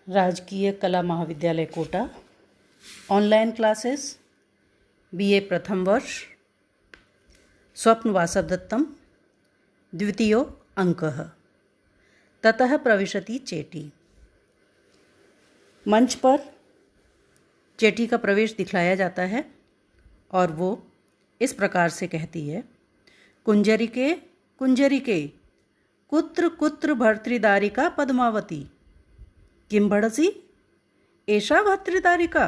राजकीय कला महाविद्यालय कोटा ऑनलाइन क्लासेस बीए प्रथम वर्ष स्वप्न वासवदत्तम द्वितीयो अंकः ततः प्रविशति चेटी। मंच पर चेटी का प्रवेश दिखलाया जाता है और वो इस प्रकार से कहती है, कुंजरिके कुंजरिके कुत्र कुत्र भर्तृदारिका पद्मावती किं भड़सी एषा भर्तृदारिका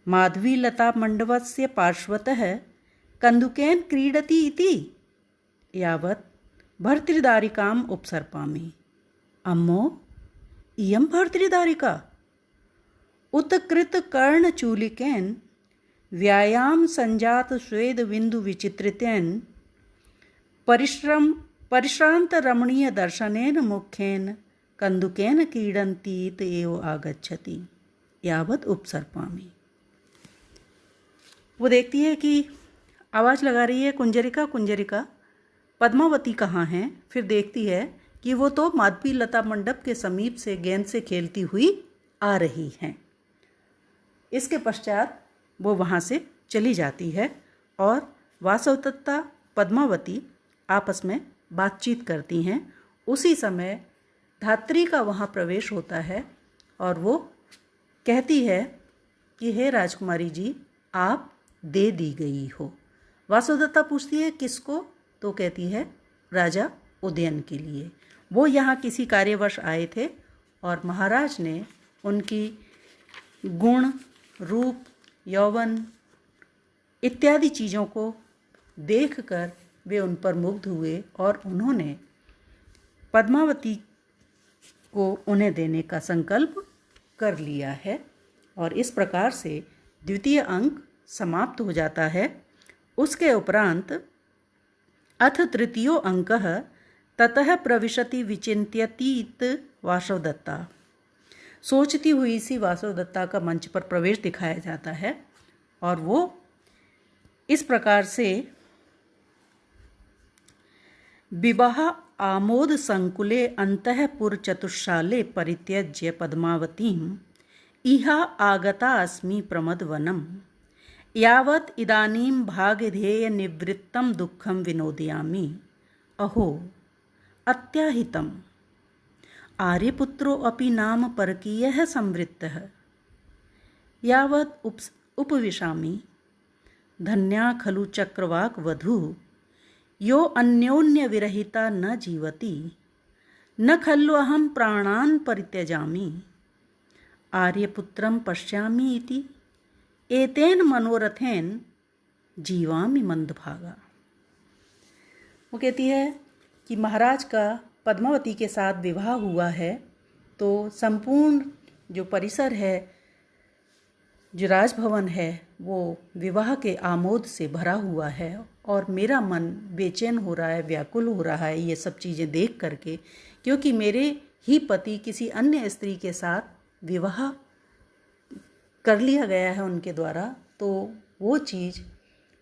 माधवीलता मण्डपस्य पार्श्वतः कन्दुकेन क्रीडति इति यावत् भर्तृदारिकाम् उपसर्पामि। अम्मो इयं भर्तृदारिका उत्कृतकर्णचूलिकेन व्यायाम संजात स्वेद बिंदु विचित्रितेन परिश्रांत रमणीय दर्शनेन मुखेन कंदुकेन क्रीडन्तीत एव आगच्छति यावत् उपसर्पामि। वो देखती है कि आवाज़ लगा रही है कुंजरिका कुंजरिका, पद्मावती कहाँ हैं। फिर देखती है कि वो तो माधवी लता मंडप के समीप से गेंद से खेलती हुई आ रही हैं। इसके पश्चात वो वहाँ से चली जाती है और वासवदत्ता पद्मावती आपस में बातचीत करती हैं। उसी समय धात्री का वहाँ प्रवेश होता है और वो कहती है कि हे राजकुमारी जी, आप दे दी गई हो। वासवदत्ता पूछती है किसको, तो कहती है राजा उदयन के लिए। वो यहाँ किसी कार्यवश आए थे और महाराज ने उनकी गुण, रूप, यौवन इत्यादि चीज़ों को देखकर वे उन पर मुग्ध हुए और उन्होंने पद्मावती को उन्हें देने का संकल्प कर लिया है। और इस प्रकार से द्वितीय अंक समाप्त हो जाता है। उसके उपरांत अथ तृतीयो अंकः ततः प्रविशति विचिन्त्यतीत वासवदत्ता। सोचती हुई सी वासवदत्ता का मंच पर प्रवेश दिखाया जाता है और वो इस प्रकार से विवाह आमोद संकुले अंतःपुर चतुष्शाले परित्यज्य पद्मावतीम् इहा आगता अस्मि प्रमदवनम् यावत् इदानीं भागधेय निवृत्तं दुःखं विनोदयामि। अहो अत्याहितम् आर्यपुत्रो अपि नाम परकीयः संवृत्तः यावत् उपविशामि धन्या खलु चक्रवाक वधूः यो अन्योन्य विरहिता न जीवति न खल्व अहम प्राणान् परित्यजामि आर्यपुत्रं पश्यामि इति एतेन मनोरथेन जीवामि मंदभागा। वो कहती है कि महाराज का पद्मावती के साथ विवाह हुआ है तो संपूर्ण जो परिसर है, जो राजभवन है, वो विवाह के आमोद से भरा हुआ है और मेरा मन बेचैन हो रहा है, व्याकुल हो रहा है ये सब चीज़ें देख करके, क्योंकि मेरे ही पति किसी अन्य स्त्री के साथ विवाह कर लिया गया है उनके द्वारा। तो वो चीज़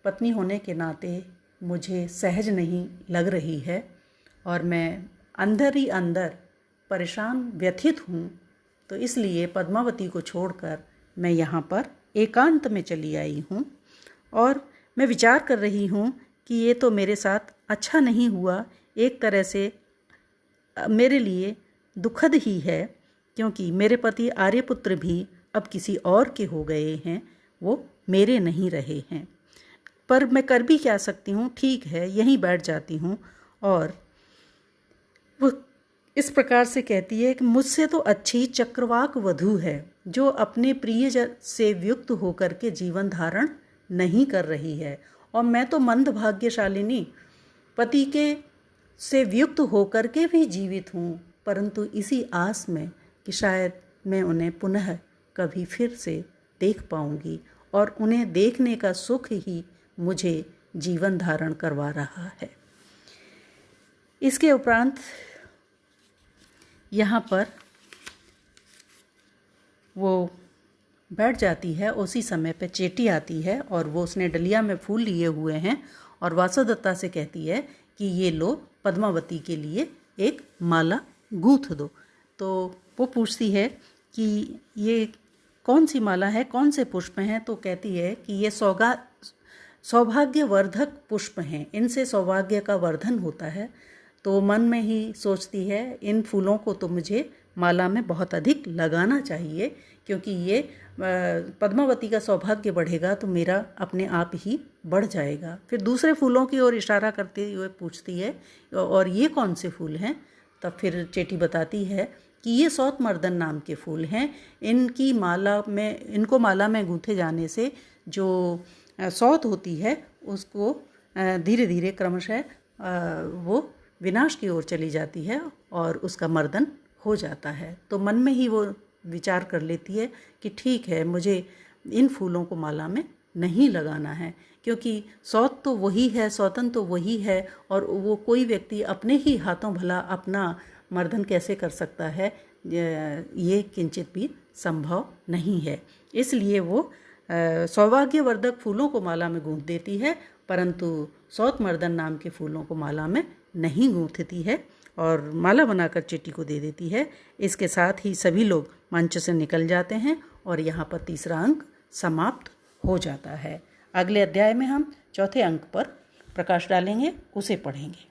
पत्नी होने के नाते मुझे सहज नहीं लग रही है और मैं अंदर ही अंदर परेशान व्यथित हूँ। तो इसलिए पद्मावती को छोड़कर मैं यहाँ पर एकांत में चली आई हूँ और मैं विचार कर रही हूँ कि ये तो मेरे साथ अच्छा नहीं हुआ। एक तरह से मेरे लिए दुखद ही है, क्योंकि मेरे पति आर्यपुत्र भी अब किसी और के हो गए हैं, वो मेरे नहीं रहे हैं। पर मैं कर भी क्या सकती हूँ, ठीक है यहीं बैठ जाती हूँ। और वो इस प्रकार से कहती है कि मुझसे तो अच्छी चक्रवाक वधू है जो अपने प्रिय से युक्त होकर के जीवन धारण नहीं कर रही है, और मैं तो मंद भाग्यशालिनी पति के से युक्त होकर के भी जीवित हूँ, परंतु इसी आस में कि शायद मैं उन्हें पुनः कभी फिर से देख पाऊँगी और उन्हें देखने का सुख ही मुझे जीवन धारण करवा रहा है। इसके उपरांत यहाँ पर वो बैठ जाती है। उसी समय पे चेटी आती है और वो उसने डलिया में फूल लिए हुए हैं और वासवदत्ता से कहती है कि ये लो पद्मावती के लिए एक माला गूँथ दो। तो वो पूछती है कि ये कौन सी माला है, कौन से पुष्प हैं। तो कहती है कि ये सौभाग्यवर्धक पुष्प हैं, इनसे सौभाग्य का वर्धन होता है। तो मन में ही सोचती है इन फूलों को तो मुझे माला में बहुत अधिक लगाना चाहिए, क्योंकि ये पद्मावती का सौभाग्य बढ़ेगा तो मेरा अपने आप ही बढ़ जाएगा। फिर दूसरे फूलों की ओर इशारा करते हुए पूछती है और ये कौन से फूल हैं। तब फिर चेटी बताती है कि ये सौतमर्दन नाम के फूल हैं। इनको माला में गूंथे जाने से जो सौत होती है उसको धीरे धीरे क्रमशः वो विनाश की ओर चली जाती है और उसका मर्दन हो जाता है। तो मन में ही वो विचार कर लेती है कि ठीक है, मुझे इन फूलों को माला में नहीं लगाना है, क्योंकि सौत तो वही है, सौतन तो वही है, और वो कोई व्यक्ति अपने ही हाथों भला अपना मर्दन कैसे कर सकता है, ये किंचित भी संभव नहीं है। इसलिए वो सौभाग्यवर्धक फूलों को माला में गूंथ देती है, परंतु सौतमर्दन नाम के फूलों को माला में नहीं गूंथती है और माला बनाकर चेटी को दे देती है। इसके साथ ही सभी लोग मंच से निकल जाते हैं और यहाँ पर तीसरा अंक समाप्त हो जाता है। अगले अध्याय में हम चौथे अंक पर प्रकाश डालेंगे, उसे पढ़ेंगे।